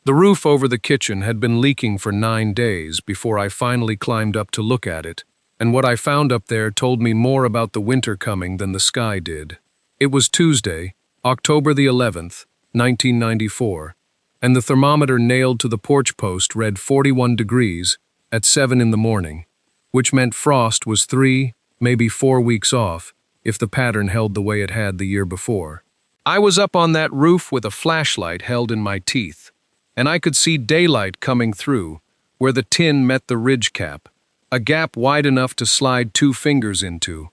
The roof over the kitchen had been leaking for 9 days before I finally climbed up to look at it, and what I found up there told me more about the winter coming than the sky did. It was Tuesday, October the 11th, 1994, and the thermometer nailed to the porch post read 41 degrees at 7 in the morning, which meant frost was 3, maybe 4 weeks off if the pattern held the way it had the year before. I was up on that roof with a flashlight held in my teeth, and I could see daylight coming through where the tin met the ridge cap, a gap wide enough to slide 2 fingers into,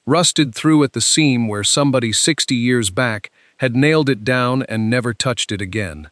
rusted through at the seam where somebody 60 years back had nailed it down and never touched it again.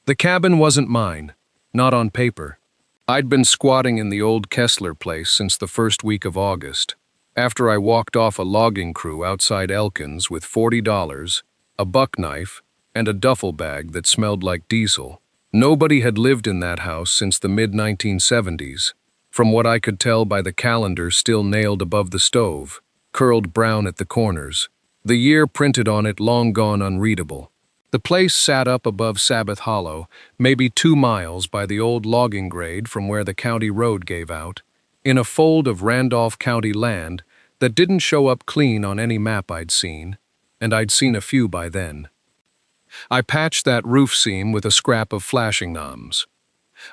The cabin wasn't mine, not on paper. I'd been squatting in the old Kessler place since the first week of August, after I walked off a logging crew outside Elkins with $40, a buck knife, and a duffel bag that smelled like diesel. Nobody had lived in that house since the mid-1970s, from what I could tell by the calendar still nailed above the stove, curled brown at the corners, the year printed on it long gone unreadable. The place sat up above Sabbath Hollow, maybe 2 miles by the old logging grade from where the county road gave out, in a fold of Randolph County land that didn't show up clean on any map I'd seen, and I'd seen a few by then. I patched that roof seam with a scrap of flashing knobs.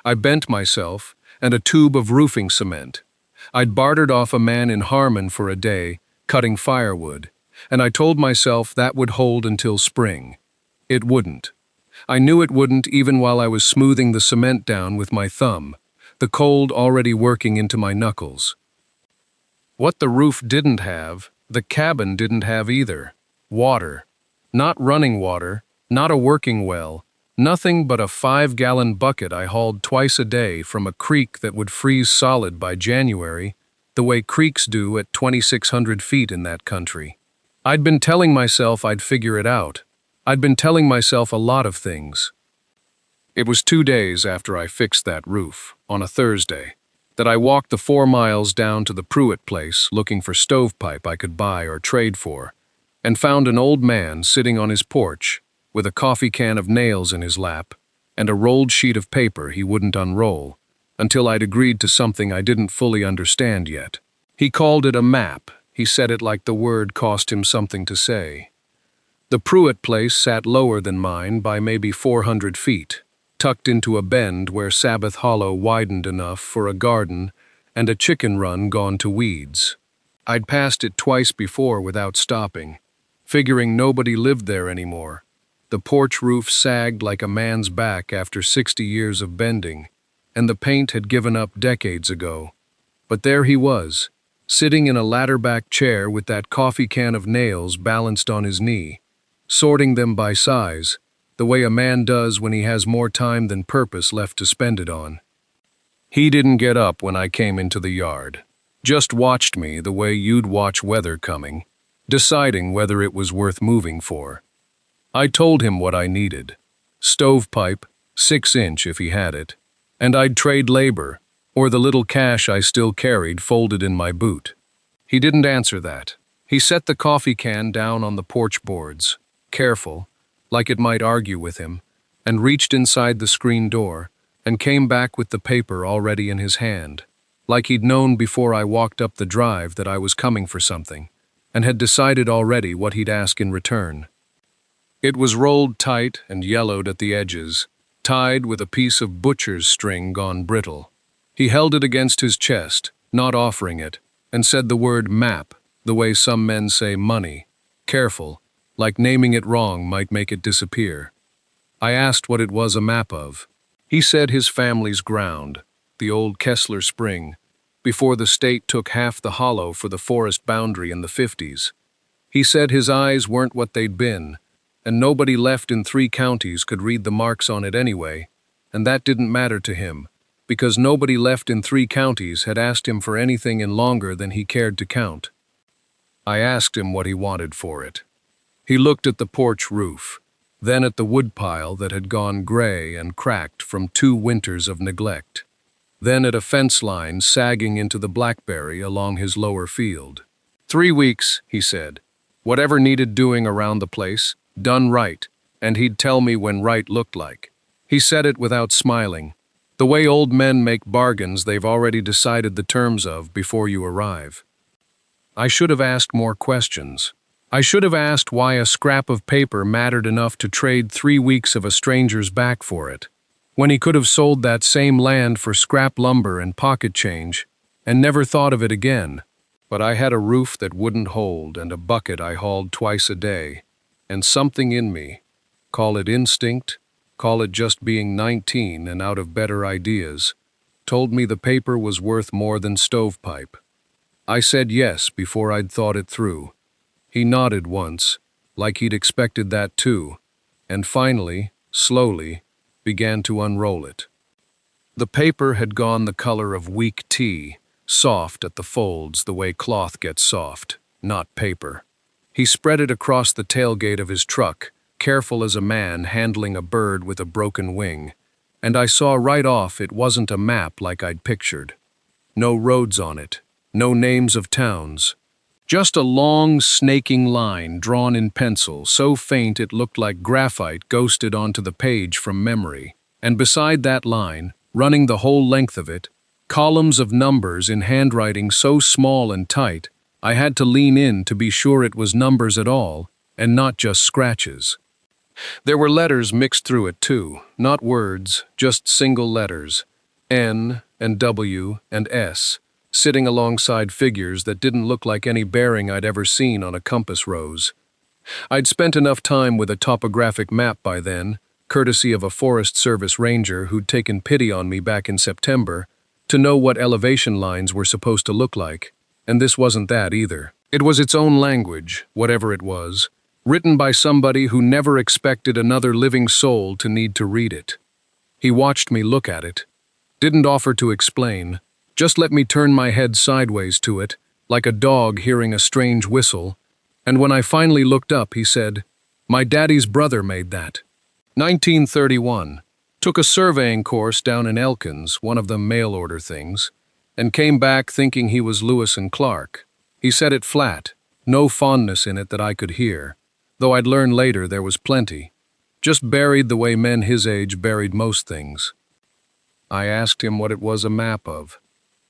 I bent myself and a tube of roofing cement. I'd bartered off a man in Harmon for a day, cutting firewood, and I told myself that would hold until spring. It wouldn't. I knew it wouldn't even while I was smoothing the cement down with my thumb, the cold already working into my knuckles. What the roof didn't have, the cabin didn't have either. Water. Not running water, not a working well, nothing but a 5-gallon bucket I hauled twice a day from a creek that would freeze solid by January, the way creeks do at 2,600 feet in that country. I'd been telling myself I'd figure it out. I'd been telling myself a lot of things. It was 2 days after I fixed that roof, on a Thursday, that I walked the 4 miles down to the Pruitt place looking for stovepipe I could buy or trade for, and found an old man sitting on his porch with a coffee can of nails in his lap and a rolled sheet of paper he wouldn't unroll until I'd agreed to something I didn't fully understand yet. He called it a map. He said it like the word cost him something to say. The Pruitt place sat lower than mine by maybe 400 feet, tucked into a bend where Sabbath Hollow widened enough for a garden and a chicken run gone to weeds. I'd passed it twice before without stopping, figuring nobody lived there anymore. The porch roof sagged like a man's back after 60 years of bending, and the paint had given up decades ago. But there he was, sitting in a ladder-back chair with that coffee can of nails balanced on his knee, sorting them by size, the way a man does when he has more time than purpose left to spend it on. He didn't get up when I came into the yard, just watched me the way you'd watch weather coming, deciding whether it was worth moving for. I told him what I needed. Stovepipe, 6-inch if he had it, and I'd trade labor, or the little cash I still carried folded in my boot. He didn't answer that. He set the coffee can down on the porch boards, careful, like it might argue with him, and reached inside the screen door and came back with the paper already in his hand, like he'd known before I walked up the drive that I was coming for something, and had decided already what he'd ask in return. It was rolled tight and yellowed at the edges, tied with a piece of butcher's string gone brittle. He held it against his chest, not offering it, and said the word map, the way some men say money, careful, like naming it wrong might make it disappear. I asked what it was a map of. He said his family's ground, the old Kessler Spring, before the state took half the hollow for the forest boundary in the 50s. He said his eyes weren't what they'd been, and nobody left in 3 counties could read the marks on it anyway, and that didn't matter to him, because nobody left in 3 counties had asked him for anything in longer than he cared to count. I asked him what he wanted for it. He looked at the porch roof, then at the woodpile that had gone gray and cracked from 2 winters of neglect, then at a fence line sagging into the blackberry along his lower field. 3 weeks, he said. Whatever needed doing around the place, done right, and he'd tell me when right looked like. He said it without smiling, the way old men make bargains they've already decided the terms of before you arrive. I should have asked more questions. I should have asked why a scrap of paper mattered enough to trade 3 weeks of a stranger's back for it, when he could have sold that same land for scrap lumber and pocket change, and never thought of it again. But I had a roof that wouldn't hold and a bucket I hauled twice a day, and something in me, call it instinct, call it just being 19 and out of better ideas, told me the paper was worth more than stovepipe. I said yes before I'd thought it through. He nodded once, like he'd expected that too, and finally, slowly, began to unroll it. The paper had gone the color of weak tea, soft at the folds the way cloth gets soft, not paper. He spread it across the tailgate of his truck, careful as a man handling a bird with a broken wing, and I saw right off it wasn't a map like I'd pictured. No roads on it, no names of towns. Just a long, snaking line drawn in pencil, so faint it looked like graphite ghosted onto the page from memory. And beside that line, running the whole length of it, columns of numbers in handwriting so small and tight, I had to lean in to be sure it was numbers at all, and not just scratches. There were letters mixed through it too, not words, just single letters, N and W and S, sitting alongside figures that didn't look like any bearing I'd ever seen on a compass rose. I'd spent enough time with a topographic map by then, courtesy of a Forest Service ranger who'd taken pity on me back in September, to know what elevation lines were supposed to look like, and this wasn't that either. It was its own language, whatever it was, written by somebody who never expected another living soul to need to read it. He watched me look at it, didn't offer to explain, just let me turn my head sideways to it, like a dog hearing a strange whistle, and when I finally looked up, he said, "My daddy's brother made that. 1931. Took a surveying course down in Elkins, one of them mail-order things, and came back thinking he was Lewis and Clark. He said it flat, no fondness in it that I could hear, though I'd learn later there was plenty. Just buried the way men his age buried most things." I asked him what it was a map of.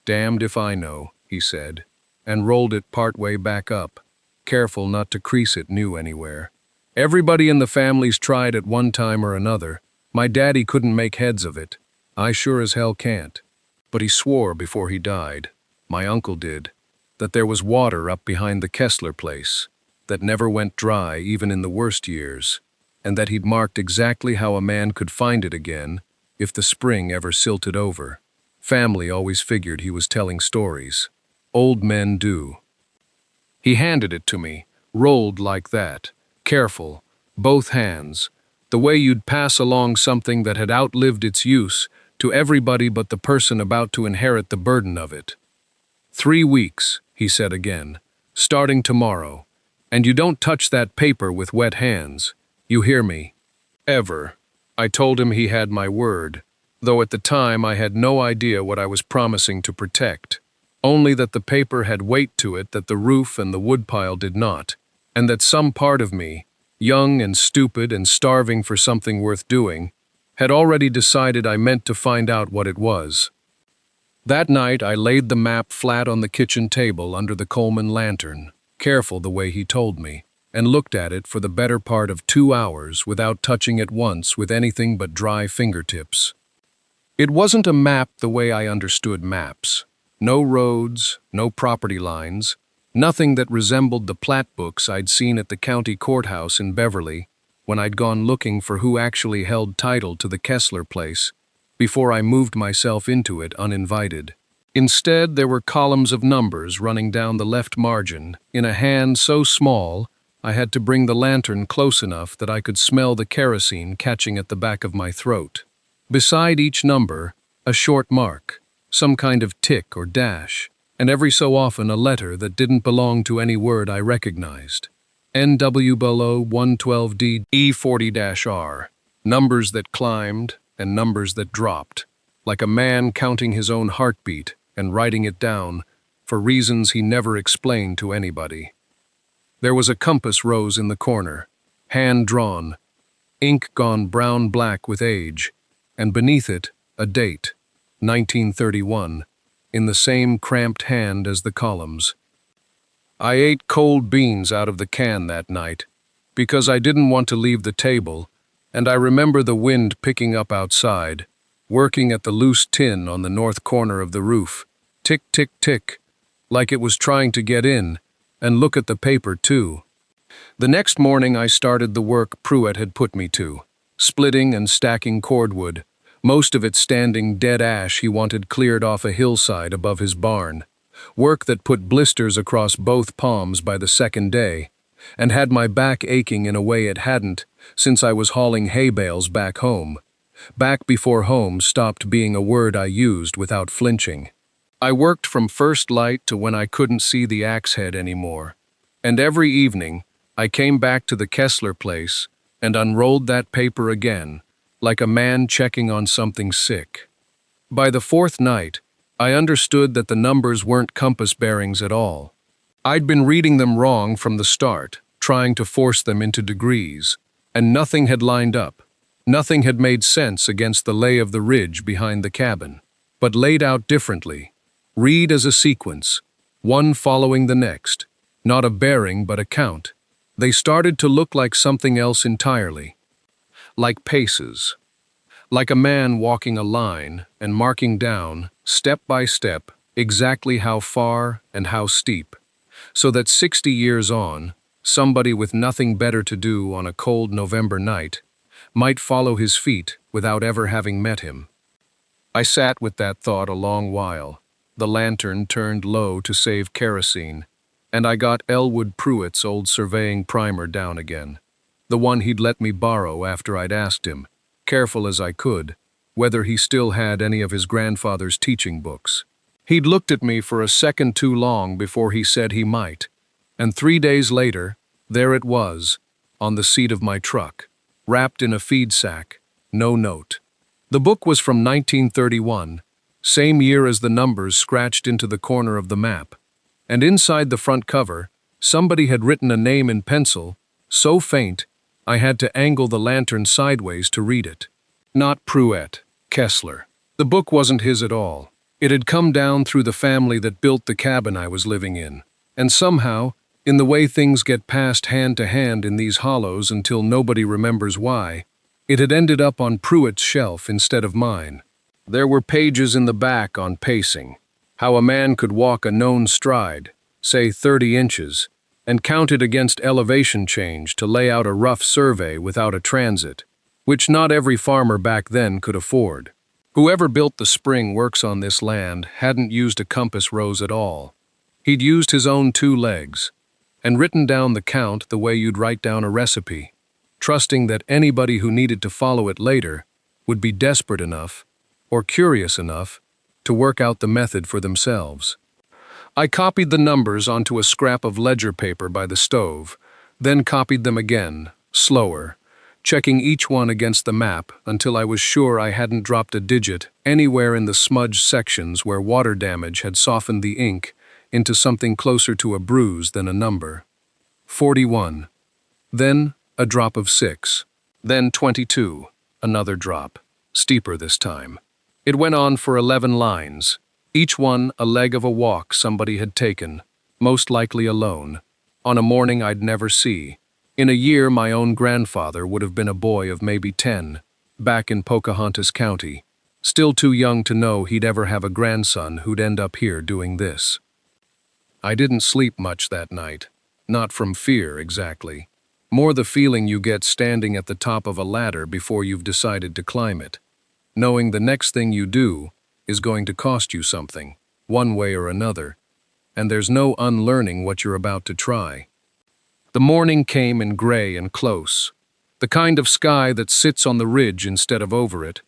"Damned if I know," he said, and rolled it part way back up, careful not to crease it new anywhere. "Everybody in the family's tried at one time or another. My daddy couldn't make heads of it. I sure as hell can't. But he swore before he died, my uncle did, that there was water up behind the Kessler place, that never went dry even in the worst years, and that he'd marked exactly how a man could find it again if the spring ever silted over. Family always figured he was telling stories. Old men do." He handed it to me, rolled like that, careful, both hands, the way you'd pass along something that had outlived its use to everybody but the person about to inherit the burden of it. 3 weeks, he said again, starting tomorrow, and you don't touch that paper with wet hands. You hear me? Ever. I told him he had my word, though at the time I had no idea what I was promising to protect, only that the paper had weight to it that the roof and the woodpile did not, and that some part of me, young and stupid and starving for something worth doing, had already decided I meant to find out what it was. That night I laid the map flat on the kitchen table under the Coleman lantern, careful the way he told me, and looked at it for the better part of 2 hours without touching it once with anything but dry fingertips. It wasn't a map the way I understood maps. No roads, no property lines, nothing that resembled the plat books I'd seen at the county courthouse in Beverly when I'd gone looking for who actually held title to the Kessler place before I moved myself into it uninvited. Instead, there were columns of numbers running down the left margin in a hand so small I had to bring the lantern close enough that I could smell the kerosene catching at the back of my throat. Beside each number, a short mark, some kind of tick or dash, and every so often a letter that didn't belong to any word I recognized. NW below 112D E40-R, numbers that climbed and numbers that dropped, like a man counting his own heartbeat and writing it down for reasons he never explained to anybody. There was a compass rose in the corner, hand-drawn, ink gone brown-black with age, and beneath it, a date, 1931, in the same cramped hand as the columns. I ate cold beans out of the can that night, because I didn't want to leave the table, and I remember the wind picking up outside, working at the loose tin on the north corner of the roof, tick, tick, tick, like it was trying to get in, and look at the paper too. The next morning I started the work Pruitt had put me to, splitting and stacking cordwood, most of it standing dead ash he wanted cleared off a hillside above his barn, work that put blisters across both palms by the second day, and had my back aching in a way it hadn't since I was hauling hay bales back home, back before home stopped being a word I used without flinching. I worked from first light to when I couldn't see the axe head anymore, and every evening I came back to the Kessler place and unrolled that paper again, like a man checking on something sick. By the fourth night, I understood that the numbers weren't compass bearings at all. I'd been reading them wrong from the start, trying to force them into degrees, and nothing had lined up. Nothing had made sense against the lay of the ridge behind the cabin, but laid out differently. Read as a sequence, one following the next, not a bearing but a count. They started to look like something else entirely, like paces, like a man walking a line and marking down, step by step, exactly how far and how steep, so that 60 years on, somebody with nothing better to do on a cold November night might follow his feet without ever having met him. I sat with that thought a long while. The lantern turned low to save kerosene, and I got Elwood Pruitt's old surveying primer down again, the one he'd let me borrow after I'd asked him, careful as I could, whether he still had any of his grandfather's teaching books. He'd looked at me for a second too long before he said he might, and 3 days later, there it was, on the seat of my truck, wrapped in a feed sack, no note. The book was from 1931, same year as the numbers scratched into the corner of the map, and inside the front cover, somebody had written a name in pencil, so faint I had to angle the lantern sideways to read it. Not Pruitt, Kessler. The book wasn't his at all. It had come down through the family that built the cabin I was living in, and somehow, in the way things get passed hand to hand in these hollows until nobody remembers why, it had ended up on Pruitt's shelf instead of mine. There were pages in the back on pacing, how a man could walk a known stride, say 30 inches, and count it against elevation change to lay out a rough survey without a transit, which not every farmer back then could afford. Whoever built the spring works on this land hadn't used a compass rose at all. He'd used his own 2 legs, and written down the count the way you'd write down a recipe, trusting that anybody who needed to follow it later would be desperate enough, or curious enough, to work out the method for themselves. I copied the numbers onto a scrap of ledger paper by the stove, then copied them again, slower, checking each one against the map until I was sure I hadn't dropped a digit anywhere in the smudged sections where water damage had softened the ink into something closer to a bruise than a number. 41. Then a drop of 6. Then 22. Another drop, steeper this time. It went on for 11 lines, each one a leg of a walk somebody had taken, most likely alone, on a morning I'd never see. In a year my own grandfather would have been a boy of maybe 10, back in Pocahontas County, still too young to know he'd ever have a grandson who'd end up here doing this. I didn't sleep much that night, not from fear exactly, more the feeling you get standing at the top of a ladder before you've decided to climb it, knowing the next thing you do is going to cost you something, one way or another, and there's no unlearning what you're about to try. The morning came in gray and close, the kind of sky that sits on the ridge instead of over it,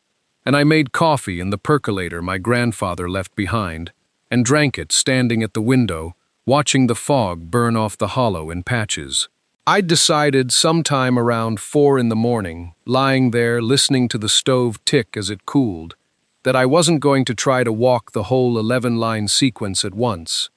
and I made coffee in the percolator my grandfather left behind, and drank it standing at the window, watching the fog burn off the hollow in patches. I'd decided sometime around 4 in the morning, lying there listening to the stove tick as it cooled, that I wasn't going to try to walk the whole 11-line sequence at once.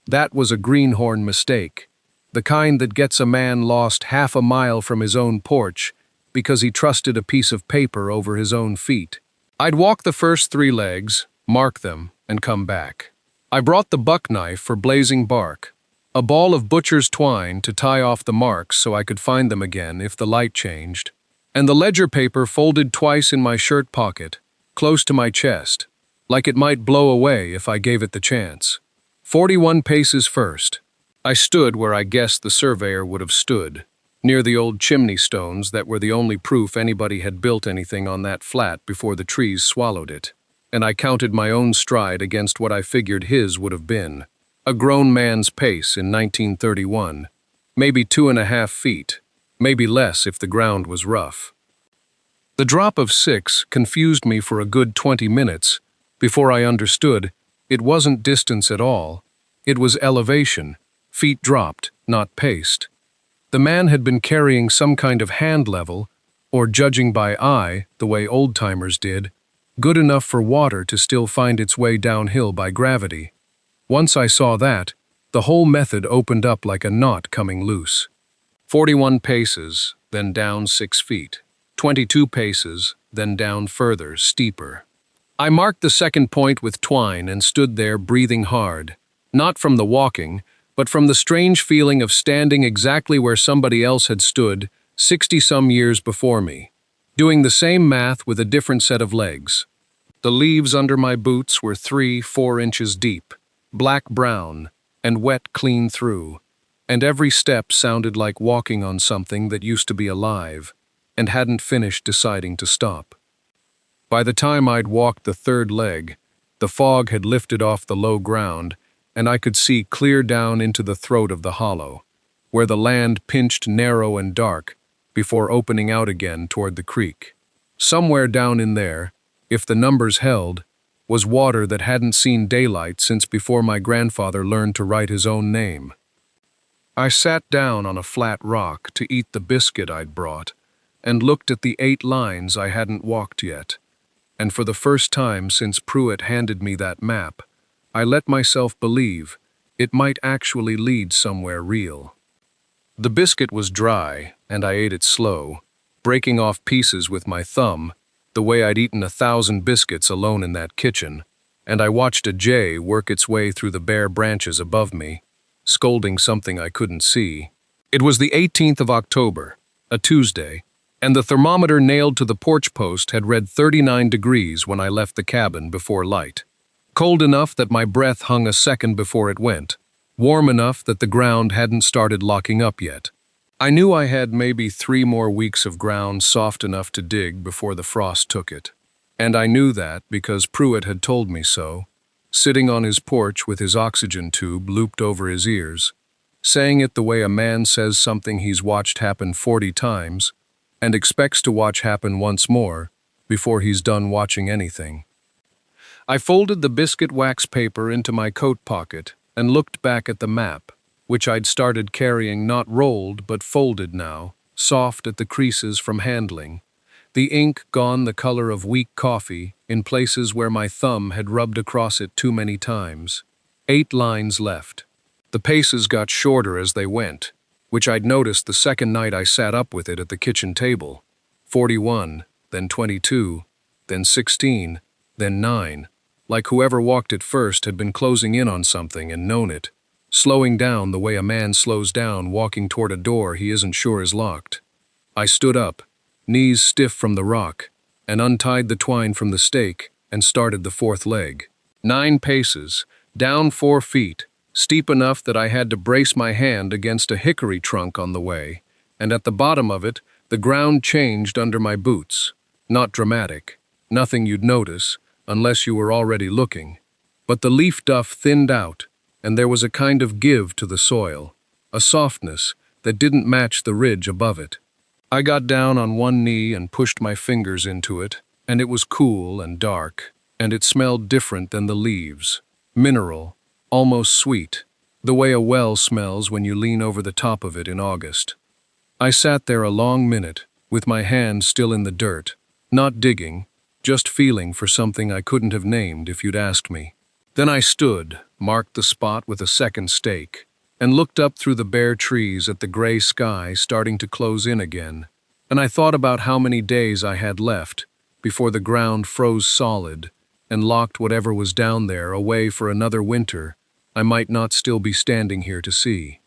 That was a greenhorn mistake, the kind that gets a man lost half a mile from his own porch because he trusted a piece of paper over his own feet. I'd walk the first 3 legs, mark them, and come back. I brought the buck knife for blazing bark, a ball of butcher's twine to tie off the marks so I could find them again if the light changed, and the ledger paper folded twice in my shirt pocket, close to my chest, like it might blow away if I gave it the chance. 41 paces first. I stood where I guessed the surveyor would have stood, near the old chimney stones that were the only proof anybody had built anything on that flat before the trees swallowed it, and I counted my own stride against what I figured his would have been. A grown man's pace in 1931, maybe 2.5 feet, maybe less if the ground was rough. The drop of 6 confused me for a good 20 minutes before I understood it wasn't distance at all. It was elevation, feet dropped, not paced. The man had been carrying some kind of hand level, or judging by eye, the way old-timers did, good enough for water to still find its way downhill by gravity. Once I saw that, the whole method opened up like a knot coming loose. 41 paces, then down 6 feet. 22 paces, then down further, steeper. I marked the second point with twine and stood there breathing hard, not from the walking, but from the strange feeling of standing exactly where somebody else had stood 60-some years before me, doing the same math with a different set of legs. The leaves under my boots were 3-4 inches deep, black-brown, and wet clean through, and every step sounded like walking on something that used to be alive and hadn't finished deciding to stop. By the time I'd walked the 3rd leg, the fog had lifted off the low ground, and I could see clear down into the throat of the hollow, where the land pinched narrow and dark before opening out again toward the creek. Somewhere down in there, if the numbers held, was water that hadn't seen daylight since before my grandfather learned to write his own name. I sat down on a flat rock to eat the biscuit I'd brought and looked at the 8 lines I hadn't walked yet, and for the first time since Pruitt handed me that map, I let myself believe it might actually lead somewhere real. The biscuit was dry, and I ate it slow, breaking off pieces with my thumb, the way I'd eaten 1,000 biscuits alone in that kitchen, and I watched a jay work its way through the bare branches above me, scolding something I couldn't see. It was the 18th of October, a Tuesday, and the thermometer nailed to the porch post had read 39 degrees when I left the cabin before light. Cold enough that my breath hung a second before it went, warm enough that the ground hadn't started locking up yet. I knew I had maybe 3 more weeks of ground soft enough to dig before the frost took it. And I knew that because Pruitt had told me so, sitting on his porch with his oxygen tube looped over his ears, saying it the way a man says something he's watched happen 40 times and expects to watch happen once more before he's done watching anything. I folded the biscuit wax paper into my coat pocket and looked back at the map, which I'd started carrying not rolled but folded now, soft at the creases from handling, the ink gone the color of weak coffee in places where my thumb had rubbed across it too many times. 8 lines left. The paces got shorter as they went, which I'd noticed the second night I sat up with it at the kitchen table. 41, then 22, then 16, then 9. Like whoever walked it first had been closing in on something and known it, slowing down the way a man slows down walking toward a door he isn't sure is locked. I stood up, knees stiff from the rock, and untied the twine from the stake and started the 4th leg. 9 paces, down 4 feet, steep enough that I had to brace my hand against a hickory trunk on the way, and at the bottom of it, the ground changed under my boots. Not dramatic, nothing you'd notice, unless you were already looking, but the leaf duff thinned out, and there was a kind of give to the soil, a softness that didn't match the ridge above it. I got down on one knee and pushed my fingers into it, and it was cool and dark, and it smelled different than the leaves, mineral, almost sweet, the way a well smells when you lean over the top of it in August. I sat there a long minute, with my hand still in the dirt, not digging, just feeling for something I couldn't have named if you'd asked me. Then I stood, marked the spot with a second stake, and looked up through the bare trees at the gray sky starting to close in again, and I thought about how many days I had left, before the ground froze solid and locked whatever was down there away for another winter I might not still be standing here to see.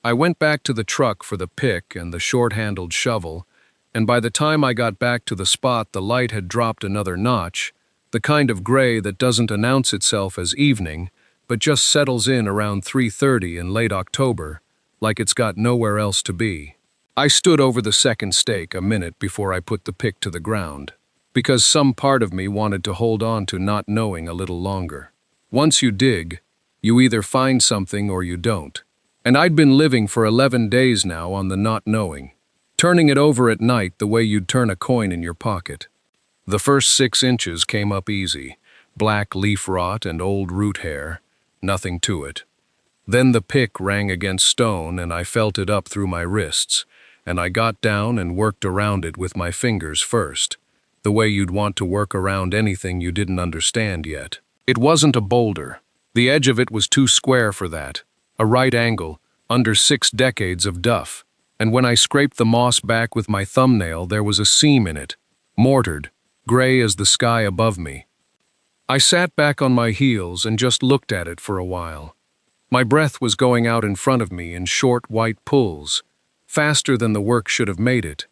I went back to the truck for the pick and the short-handled shovel, and by the time I got back to the spot the light had dropped another notch, the kind of gray that doesn't announce itself as evening, but just settles in around 3:30 in late October, like it's got nowhere else to be. I stood over the second stake a minute before I put the pick to the ground, because some part of me wanted to hold on to not knowing a little longer. Once you dig, you either find something or you don't. And I'd been living for 11 days now on the not knowing, turning it over at night the way you'd turn a coin in your pocket. The first 6 inches came up easy, black leaf rot and old root hair, nothing to it. Then the pick rang against stone and I felt it up through my wrists, and I got down and worked around it with my fingers first, the way you'd want to work around anything you didn't understand yet. It wasn't a boulder. The edge of it was too square for that, a right angle, under 6 decades of duff, and when I scraped the moss back with my thumbnail there was a seam in it, mortared, gray as the sky above me. I sat back on my heels and just looked at it for a while. My breath was going out in front of me in short white pulls, faster than the work should have made it,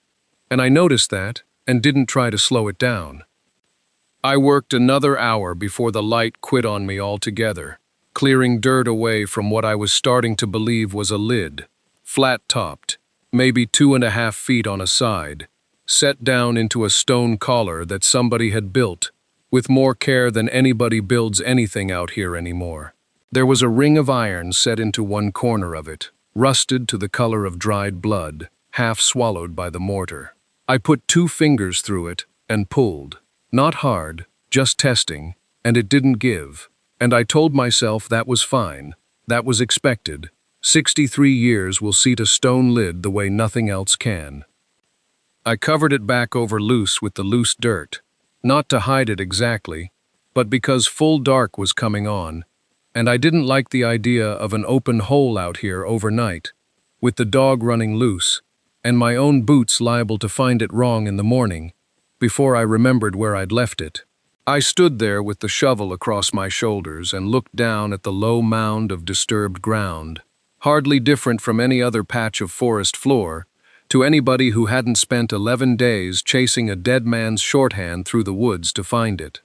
and I noticed that and didn't try to slow it down. I worked another hour before the light quit on me altogether, clearing dirt away from what I was starting to believe was a lid, flat-topped, maybe 2.5 feet on a side, set down into a stone collar that somebody had built, with more care than anybody builds anything out here anymore. There was a ring of iron set into one corner of it, rusted to the color of dried blood, half swallowed by the mortar. I put 2 fingers through it and pulled. Not hard, just testing, and it didn't give. And I told myself that was fine, that was expected. 63 years will seat a stone lid the way nothing else can. I covered it back over loose with the loose dirt, not to hide it exactly, but because full dark was coming on, and I didn't like the idea of an open hole out here overnight, with the dog running loose, and my own boots liable to find it wrong in the morning, before I remembered where I'd left it. I stood there with the shovel across my shoulders and looked down at the low mound of disturbed ground, hardly different from any other patch of forest floor, to anybody who hadn't spent 11 days chasing a dead man's shorthand through the woods to find it.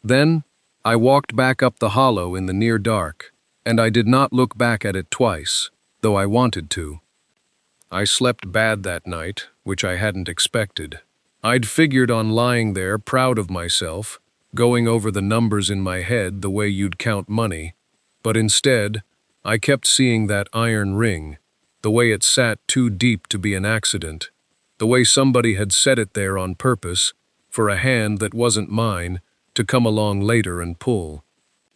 Then, I walked back up the hollow in the near dark, and I did not look back at it twice, though I wanted to. I slept bad that night, which I hadn't expected. I'd figured on lying there proud of myself, going over the numbers in my head the way you'd count money, but instead, I kept seeing that iron ring, the way it sat too deep to be an accident, the way somebody had set it there on purpose, for a hand that wasn't mine, to come along later and pull.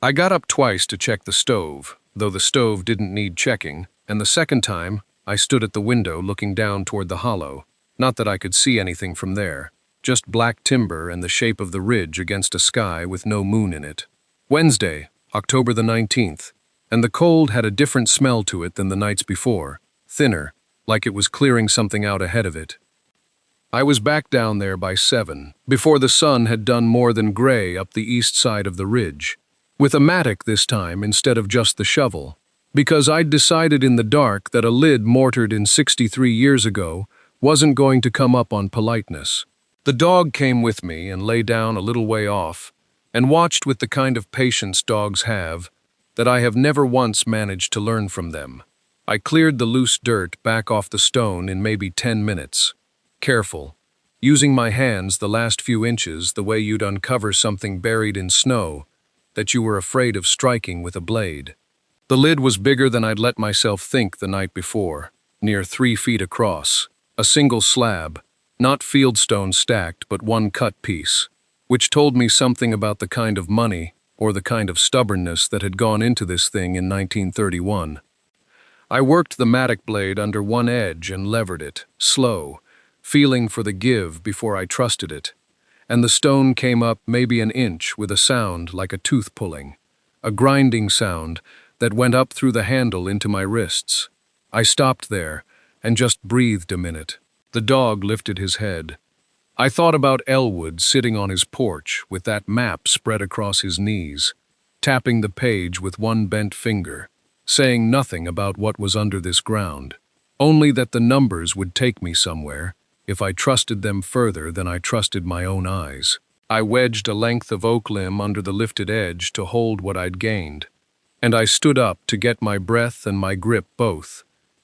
I got up twice to check the stove, though the stove didn't need checking, and the second time, I stood at the window looking down toward the hollow. Not that I could see anything from there, just black timber and the shape of the ridge against a sky with no moon in it. Wednesday, October the 19th, and the cold had a different smell to it than the nights before, thinner, like it was clearing something out ahead of it. I was back down there by 7, before the sun had done more than gray up the east side of the ridge, with a mattock this time instead of just the shovel, because I'd decided in the dark that a lid mortared in 63 years ago wasn't going to come up on politeness. The dog came with me and lay down a little way off, and watched with the kind of patience dogs have that I have never once managed to learn from them. I cleared the loose dirt back off the stone in maybe 10 minutes. Careful, using my hands the last few inches the way you'd uncover something buried in snow that you were afraid of striking with a blade. The lid was bigger than I'd let myself think the night before, near 3 feet across, a single slab, not fieldstone stacked but one cut piece, which told me something about the kind of money or the kind of stubbornness that had gone into this thing in 1931. I worked the mattock blade under one edge and levered it, slow, feeling for the give before I trusted it, and the stone came up maybe an inch with a sound like a tooth pulling, a grinding sound that went up through the handle into my wrists. I stopped there and just breathed a minute. The dog lifted his head. I thought about Elwood sitting on his porch with that map spread across his knees, tapping the page with one bent finger, saying nothing about what was under this ground, only that the numbers would take me somewhere if I trusted them further than I trusted my own eyes. I wedged a length of oak limb under the lifted edge to hold what I'd gained, and I stood up to get my breath and my grip both,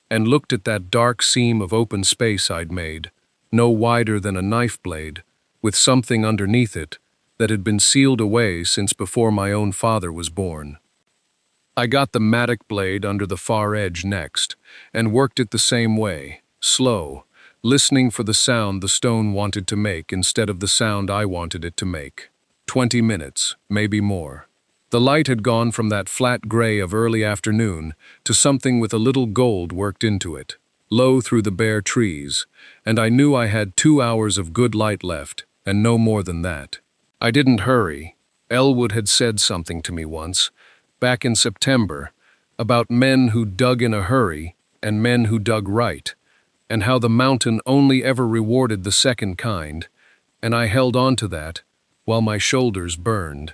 and looked at that dark seam of open space I'd made, no wider than a knife blade, with something underneath it that had been sealed away since before my own father was born. I got the mattock blade under the far edge next, and worked it the same way, slow, listening for the sound the stone wanted to make instead of the sound I wanted it to make. 20 minutes, maybe more. The light had gone from that flat gray of early afternoon to something with a little gold worked into it, low through the bare trees, and I knew I had 2 hours of good light left, and no more than that. I didn't hurry. Elwood had said something to me once, back in September, about men who dug in a hurry and men who dug right, and how the mountain only ever rewarded the second kind, and I held on to that while my shoulders burned.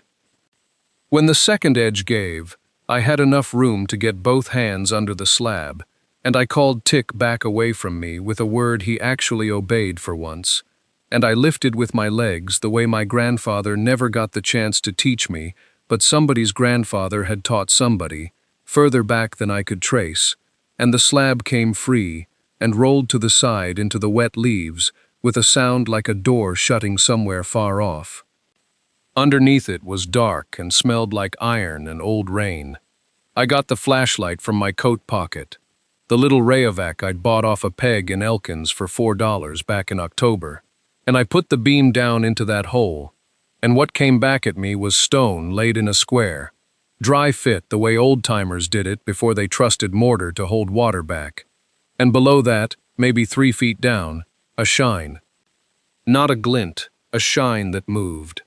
When the second edge gave, I had enough room to get both hands under the slab, and I called Tick back away from me with a word he actually obeyed for once, and I lifted with my legs the way my grandfather never got the chance to teach me, but somebody's grandfather had taught somebody, further back than I could trace, and the slab came free and rolled to the side into the wet leaves with a sound like a door shutting somewhere far off. Underneath it was dark and smelled like iron and old rain. I got the flashlight from my coat pocket, the little Rayovac I'd bought off a peg in Elkins for $4 back in October, and I put the beam down into that hole, and what came back at me was stone laid in a square, dry fit the way old-timers did it before they trusted mortar to hold water back. And below that, maybe 3 feet down, a shine. Not a glint, a shine that moved.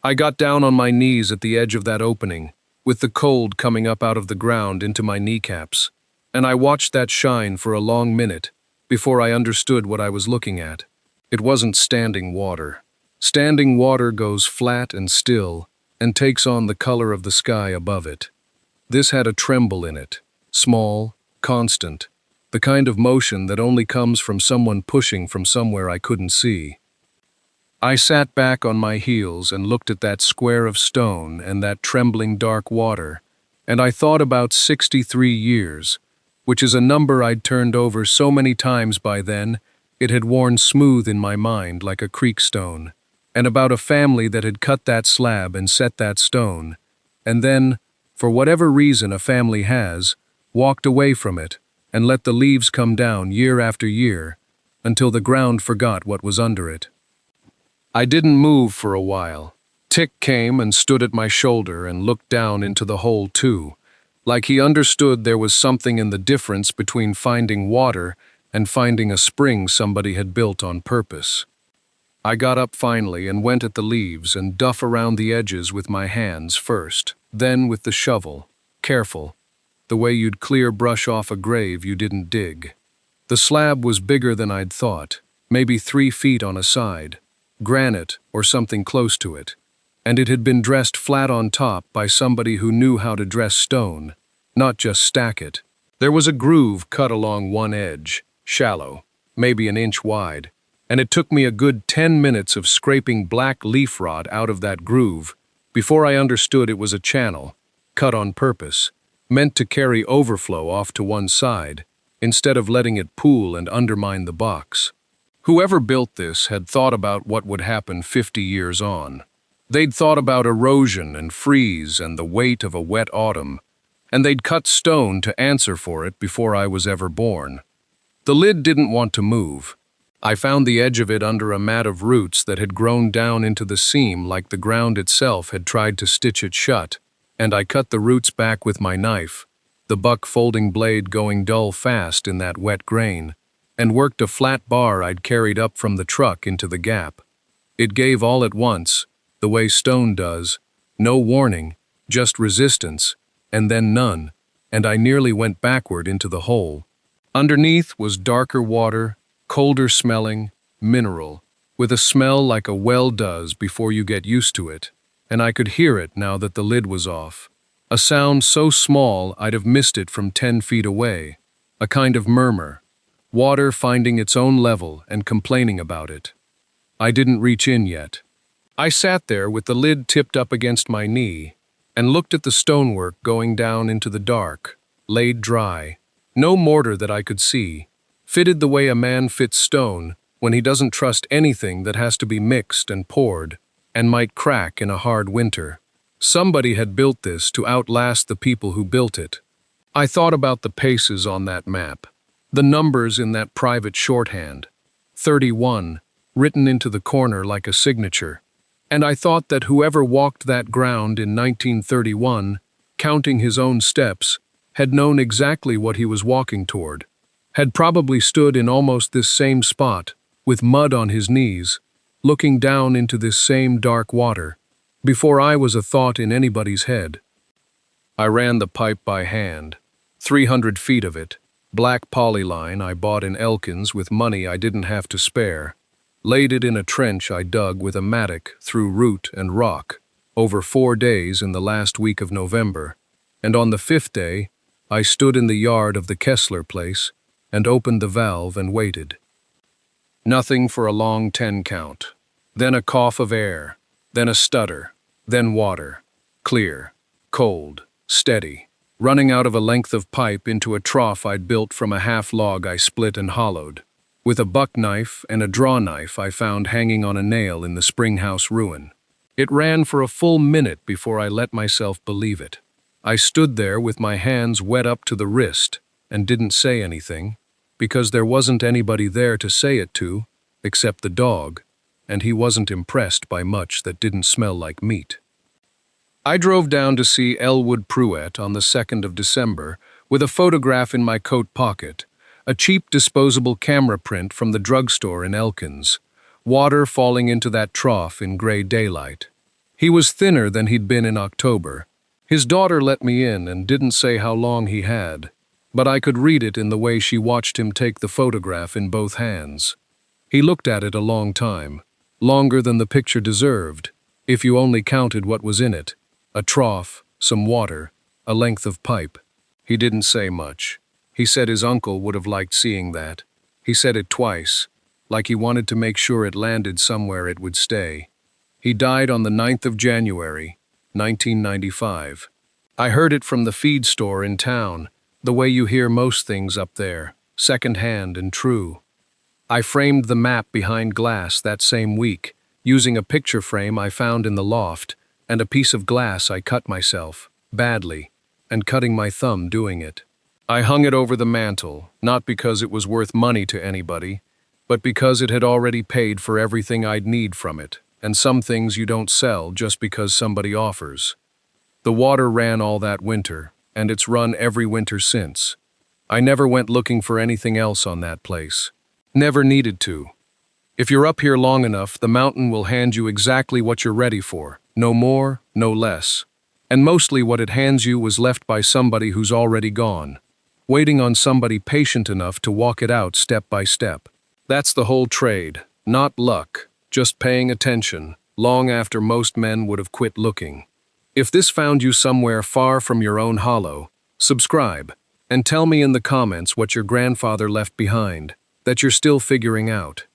I got down on my knees at the edge of that opening, with the cold coming up out of the ground into my kneecaps, and I watched that shine for a long minute before I understood what I was looking at. It wasn't standing water. Standing water goes flat and still and takes on the color of the sky above it. This had a tremble in it, small, constant, the kind of motion that only comes from someone pushing from somewhere I couldn't see. I sat back on my heels and looked at that square of stone and that trembling dark water, and I thought about 63 years, which is a number I'd turned over so many times by then, it had worn smooth in my mind like a creek stone, and about a family that had cut that slab and set that stone, and then, for whatever reason a family has, walked away from it, and let the leaves come down year after year until the ground forgot what was under it. I didn't move for a while. Tick came and stood at my shoulder and looked down into the hole too, like he understood there was something in the difference between finding water and finding a spring somebody had built on purpose. I got up finally and went at the leaves and duff around the edges with my hands first, then with the shovel, careful, the way you'd clear brush off a grave you didn't dig. The slab was bigger than I'd thought, maybe 3 feet on a side, granite or something close to it, and it had been dressed flat on top by somebody who knew how to dress stone, not just stack it. There was a groove cut along one edge, shallow, maybe an inch wide, and it took me a good 10 minutes of scraping black leaf rot out of that groove before I understood it was a channel, cut on purpose, meant to carry overflow off to one side, instead of letting it pool and undermine the box. Whoever built this had thought about what would happen 50 years on. They'd thought about erosion and freeze and the weight of a wet autumn, and they'd cut stone to answer for it before I was ever born. The lid didn't want to move. I found the edge of it under a mat of roots that had grown down into the seam like the ground itself had tried to stitch it shut, and I cut the roots back with my knife, the buck folding blade going dull fast in that wet grain, and worked a flat bar I'd carried up from the truck into the gap. It gave all at once, the way stone does, no warning, just resistance, and then none, and I nearly went backward into the hole. Underneath was darker water, colder smelling, mineral, with a smell like a well does before you get used to it, and I could hear it now that the lid was off. A sound so small I'd have missed it from 10 feet away, a kind of murmur, water finding its own level and complaining about it. I didn't reach in yet. I sat there with the lid tipped up against my knee and looked at the stonework going down into the dark, laid dry, no mortar that I could see, fitted the way a man fits stone when he doesn't trust anything that has to be mixed and poured and might crack in a hard winter. Somebody had built this to outlast the people who built it. I thought about the paces on that map, the numbers in that private shorthand, 31, written into the corner like a signature, and I thought that whoever walked that ground in 1931, counting his own steps, had known exactly what he was walking toward, had probably stood in almost this same spot, with mud on his knees, looking down into this same dark water, before I was a thought in anybody's head. I ran the pipe by hand, 300 feet of it, black polyline I bought in Elkins with money I didn't have to spare, laid it in a trench I dug with a mattock through root and rock, over 4 days in the last week of November, and on the 5th day, I stood in the yard of the Kessler place and opened the valve and waited. Nothing for a long 10 count, then a cough of air, then a stutter, then water, clear, cold, steady, running out of a length of pipe into a trough I'd built from a half log I split and hollowed, with a buck knife and a draw knife I found hanging on a nail in the springhouse ruin. It ran for a full minute before I let myself believe it. I stood there with my hands wet up to the wrist and didn't say anything, because there wasn't anybody there to say it to, except the dog, and he wasn't impressed by much that didn't smell like meat. I drove down to see Elwood Pruett on the 2nd of December with a photograph in my coat pocket, a cheap disposable camera print from the drugstore in Elkins, water falling into that trough in gray daylight. He was thinner than he'd been in October. His daughter let me in and didn't say how long he had, but I could read it in the way she watched him take the photograph in both hands. He looked at it a long time, longer than the picture deserved, if you only counted what was in it. A trough, some water, a length of pipe. He didn't say much. He said his uncle would have liked seeing that. He said it twice, like he wanted to make sure it landed somewhere it would stay. He died on the 9th of January, 1995. I heard it from the feed store in town, the way you hear most things up there, second-hand and true. I framed the map behind glass that same week, using a picture frame I found in the loft, and a piece of glass I cut myself, badly, and cutting my thumb doing it. I hung it over the mantel, not because it was worth money to anybody, but because it had already paid for everything I'd need from it, and some things you don't sell just because somebody offers. The water ran all that winter, and it's run every winter since. I never went looking for anything else on that place. Never needed to. If you're up here long enough, the mountain will hand you exactly what you're ready for. No more, no less. And mostly what it hands you was left by somebody who's already gone, waiting on somebody patient enough to walk it out step by step. That's the whole trade, not luck, just paying attention, long after most men would have quit looking. If this found you somewhere far from your own hollow, subscribe, and tell me in the comments what your grandfather left behind, that you're still figuring out.